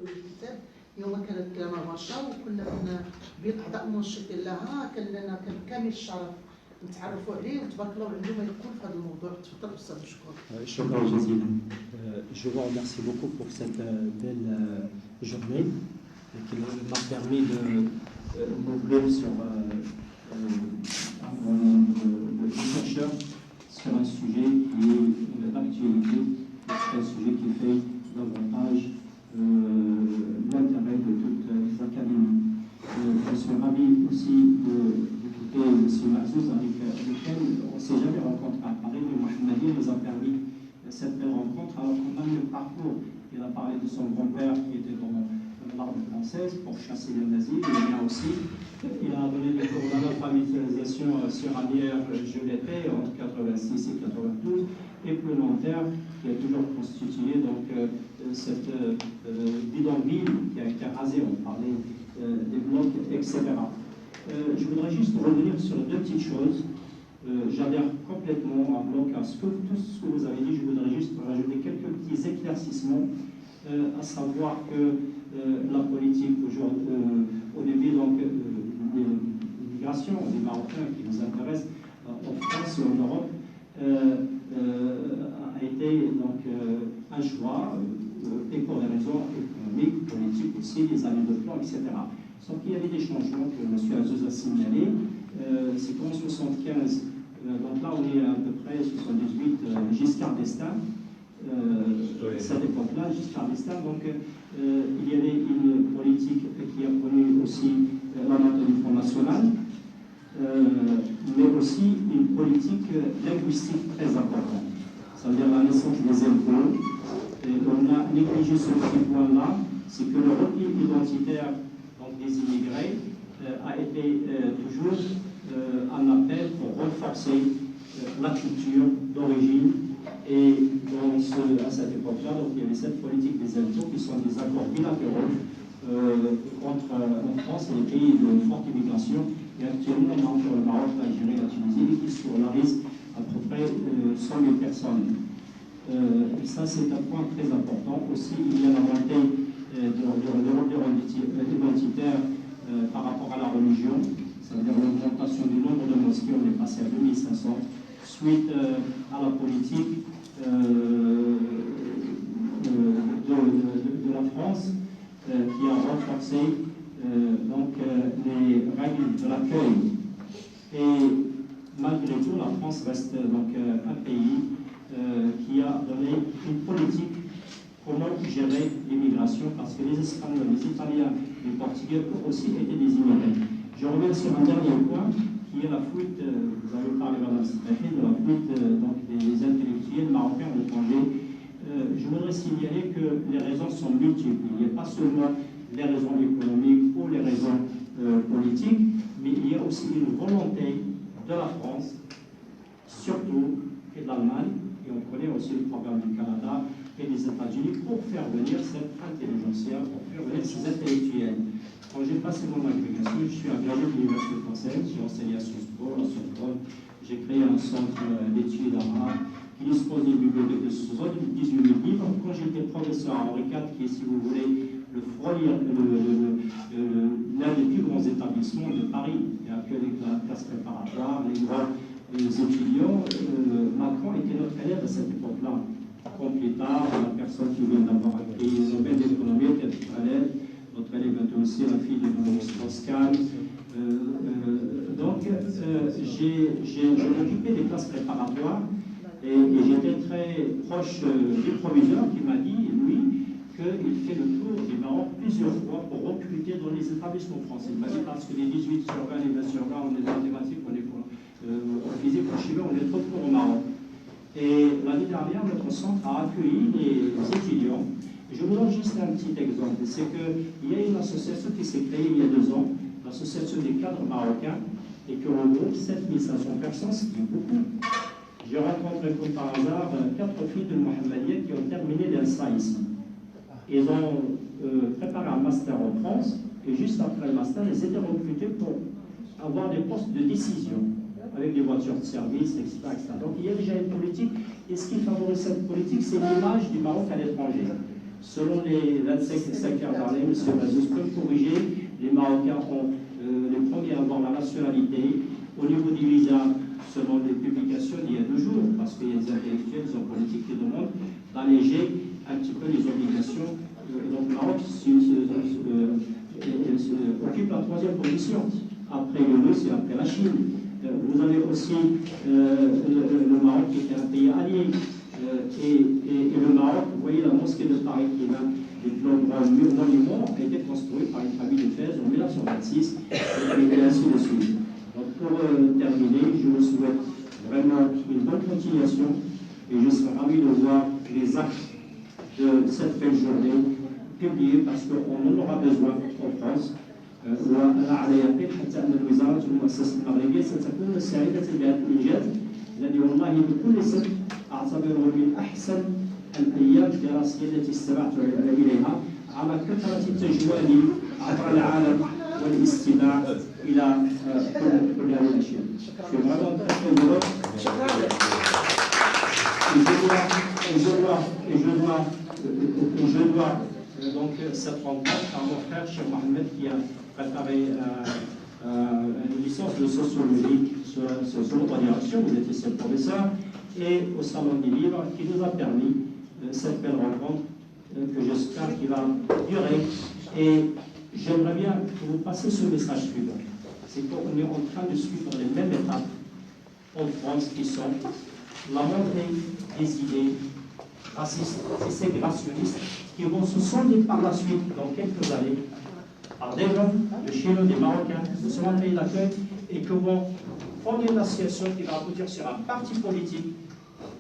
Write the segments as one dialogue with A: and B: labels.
A: الكتاب يوم كانت لنا رشا وكنا بأعضاء منشطين لها كان لنا كامل الشرف نتعرفوا عليه وتبارك الله عنده ما يقول في هذا الموضوع. تفضل استاذ مشكور.
B: شكرا جزيلا. Je vous remercie beaucoup pour cette belle journée qui m'a permis de m'ouvrir sur le chercheur sur un sujet qui est d'actualité, un sujet qui fait davantage l'intérêt de toutes les académies. Je suis ravi aussi d'écouter M. Mazouz avec lequel on ne s'est jamais rencontré à Paris, mais Mohamedi nous a permis cette belle rencontre alors qu'on a eu le parcours. Il a parlé de son grand-père qui était dans l'armée française pour chasser les nazis, le mien aussi. Il a donné des cours d'alphabétisation sur Anières, je l'étais, entre 86 et 92, et plus long terme, qui a toujours constitué donc, cette bidonville qui a été rasée, on parlait des blocs, etc. Je voudrais juste revenir sur deux petites choses. J'adhère complètement en bloc à tout ce que vous avez dit. Je voudrais juste rajouter quelques petits éclaircissements, à savoir que la politique aujourd'hui, au début donc l'immigration des Marocains qui nous intéressent en France et en Europe a été donc un choix et pour des raisons économiques, politiques aussi, des années de plan, etc. Sauf qu'il y avait des changements que M. Azouz a signalés. C'est qu'en 1975, donc là on est à peu près 78, Giscard d'Estaing. Cette époque-là, Giscard d'Estaing, donc il y avait une politique qui a connu aussi l'entente du Front National, mais aussi une politique linguistique très importante. Ça veut dire la naissance des impôts. Et on a négligé ce petit point-là, c'est que le repli identitaire donc, des immigrés a été toujours un appel pour renforcer la culture d'origine. Et à cette époque-là, il y avait cette politique des impôts qui sont des accords bilatéraux entre la France et les pays de forte immigration. Et actuellement, on a encore le Maroc, l'Algérie, la Tunisie, qui scolarisent à peu près 100 000 personnes. Et ça, c'est un point très important. Aussi, il y a la montée de l'ordre identitaire par rapport à la religion, c'est-à-dire l'augmentation du nombre de mosquées, on est passé à 2500, suite à la politique de la France qui a renforcé donc, les règles de l'accueil. Et malgré tout, la France reste donc un pays qui a donné une politique comment gérer l'immigration, parce que les Espagnols, les Italiens, les Portugais aussi étaient des immigrés. Je reviens sur un dernier point, qui est la fuite, vous avez parlé, Madame Stéphanie, de la fuite donc, des intellectuels marocains à l'étranger. Je voudrais signaler que les raisons sont multiples. Il n'y a pas seulement les raisons économiques ou les raisons politiques, mais il y a aussi une volonté de la France, surtout, et de l'Allemagne, et on connaît aussi le programme du Canada et des États-Unis pour faire venir cette intelligentsia, pour faire venir ces intellectuels. Quand j'ai passé mon agrégation, je suis agrégé de l'Université française, j'ai enseigné à Sciences Po, à Sorbonne, j'ai créé un centre d'études arabes qui dispose d'une bibliothèque de 78 000 livres. Quand j'étais professeur à Henri IV, qui est, si vous voulez, l'un des plus grands établissements de Paris, il n'y a que les classes préparatoires, les grands étudiants, Macron était notre élève à cette époque-là. Comme plus tard, la personne qui vient d'avoir acquis le Nobel d'économie était notre élève. Notre élève était aussi la fille de Maurice Strauss-Kahn. Donc, j'ai occupé des classes préparatoires et j'étais très proche du proviseur qui m'a dit, lui, qu'il fait le tour du Maroc plusieurs fois pour recruter dans les établissements français. Il m'a dit parce que les 18 sur 20, les 20 sur 20, on est en mathématiques, on est en physique, en chimie, on est trop court au Maroc. Et l'année dernière, notre centre a accueilli les étudiants. Je vous donne juste un petit exemple. C'est qu'il y a une association qui s'est créée il y a 2 ans, l'association des cadres marocains, et qui regroupe 7500 personnes, ce qui est beaucoup. J'ai rencontré comme par hasard 4 filles de Mohammedienne qui ont terminé l'INSA ici. Ils ont préparé un master en France, et juste après le master, ils étaient recrutés pour avoir des postes de décision, avec des voitures de service, etc., etc. Donc il y a déjà une politique, et ce qui favorise cette politique, c'est l'image du Maroc à l'étranger. Selon les 25 qui ont parlé, M. Bazous peut corriger, les Marocains ont les premiers à avoir la nationalité. Au niveau du visa, selon les publications d'il y a 2 jours, parce qu'il y a des intellectuels, des hommes politiques qui demandent d'alléger un petit peu les obligations. Donc le Maroc occupe la 3e position, après le Russe et après la Chine. Vous avez aussi le Maroc qui était un pays allié. Et le Maroc, vous voyez la mosquée de Paris qui est l'un des plus grands monuments, a été construit par une famille de Fès en 1926 et ainsi de suite. Donc pour terminer, je vous souhaite vraiment une bonne continuation et je serai ravi de voir les actes de cette belle journée publiés parce qu'on en aura besoin en France. وأنا على يقين حتى أن الوزارة والمؤسسة المغربية ستكون سعيدة بهذا الإنجاز الذي والله بكل صدق أعتبره من أحسن الأيام الدراسية التي استمعت إليها على كثرة التجوال عبر العالم والاستماع إلى كل هذه الأشياء. Je dois donc cette rencontre à mon frère Cheikh Mohamed qui a préparé une licence de sociologie sur votre direction, vous étiez seul professeur, et au Salon du Livre qui nous a permis cette belle rencontre que j'espère qu'il va durer. Et j'aimerais bien que vous passiez ce message suivant. C'est qu'on est en train de suivre les mêmes étapes en France qui sont la montée des idées racistes et ségrégationnistes qui vont se sonder par la suite dans quelques années par des gens de chez nous, des Marocains, de ce pays d'accueil, et qui vont fonder une association qui va aboutir sur un parti politique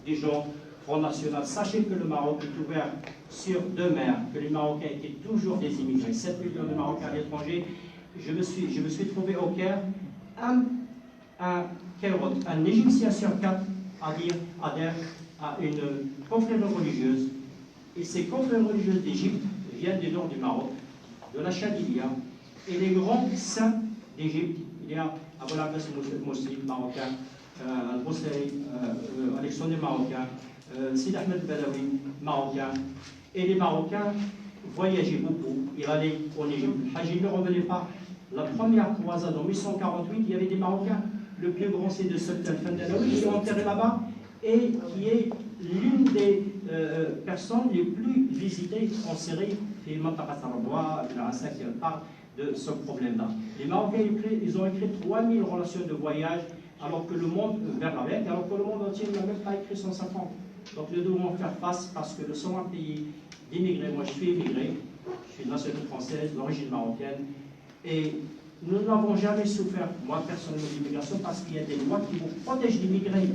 B: des gens Front National. Sachez que le Maroc est ouvert sur 2 mers, que les Marocains étaient toujours des immigrés, 7 millions de Marocains à l'étranger. Je me suis trouvé au Caire un Égyptien sur 4 adhère à une confrérie religieuse. Et ces confréries religieuses d'Égypte viennent du nord du Maroc, de la Chadilia, et les grands saints d'Égypte. Il y a Abou Abbas Moussi, marocain, Al-Bousseï, Alexandre marocain, Sid Ahmed Badawi, marocain. Et les Marocains voyageaient beaucoup. Ils allaient en Égypte. Hajj ne revenait pas. La première croisade en 1848, il y avait des Marocains. Le plus grand, c'est de Sultan Fandanoui, qui est enterré là-bas et qui est l'une des personnes les plus visitées en Syrie, et Mantaqat al-Rabwa, qui parle de ce problème-là. Les Marocains, ils ont écrit 3000 relations de voyage, alors que le monde, vers la Mecque, alors que le monde entier n'a même pas écrit 150. Donc nous devons faire face, parce que nous sommes un pays d'immigrés. Moi, je suis immigré, je suis de nationalité française, d'origine marocaine, et nous n'avons jamais souffert, moi personnellement, d'immigration, parce qu'il y a des lois qui vous protègent d'immigrés.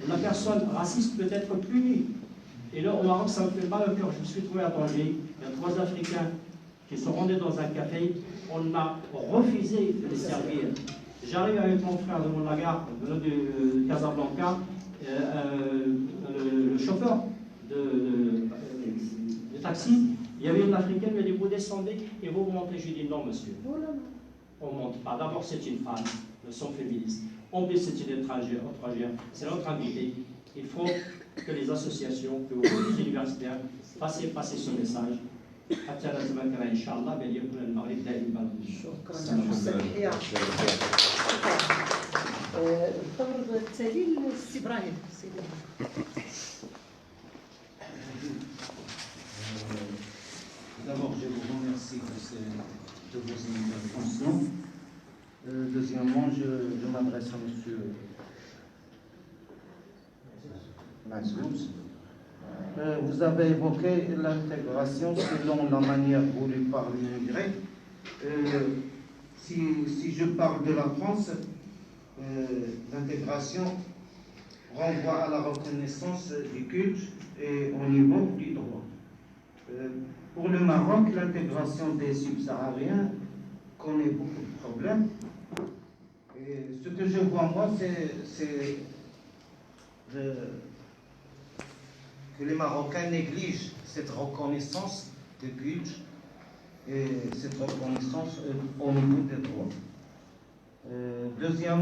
B: La personne raciste peut être punie. Et là, au Maroc, ça me fait mal au cœur. Je me suis trouvé à Tanger. Il y a 3 Africains qui sont rendus dans un café. On a refusé de les servir. J'arrive avec mon frère de Moulagar, venant de Casablanca, le chauffeur de taxi. Il y avait une Africaine, il m'a dit, vous descendez et vous montez. Je lui ai dit, non, monsieur. On ne monte pas. D'abord, c'est une femme, nous sommes féministes. En plus, c'est une étrangère, c'est notre invité. Il faut que les associations, que vous, les universitaires, passez ce message. حتى لازم إن شاء الله بل يكون المغرب دائما.
A: شكرا جزيلا. الدور التالي للسي إبراهيم.
C: D'abord, je vous remercie de vos interventions. Deuxièmement, je m'adresse à M. Bazous. Vous avez évoqué l'intégration selon la manière voulue par l'immigré. Si je parle de la France, l'intégration renvoie à la reconnaissance du culte et au niveau du droit. Pour le Maroc, l'intégration des subsahariens connaît beaucoup de problèmes. Et ce que je vois, moi, c'est que les Marocains négligent cette reconnaissance de culte et cette reconnaissance au niveau des droits. Deuxièmement,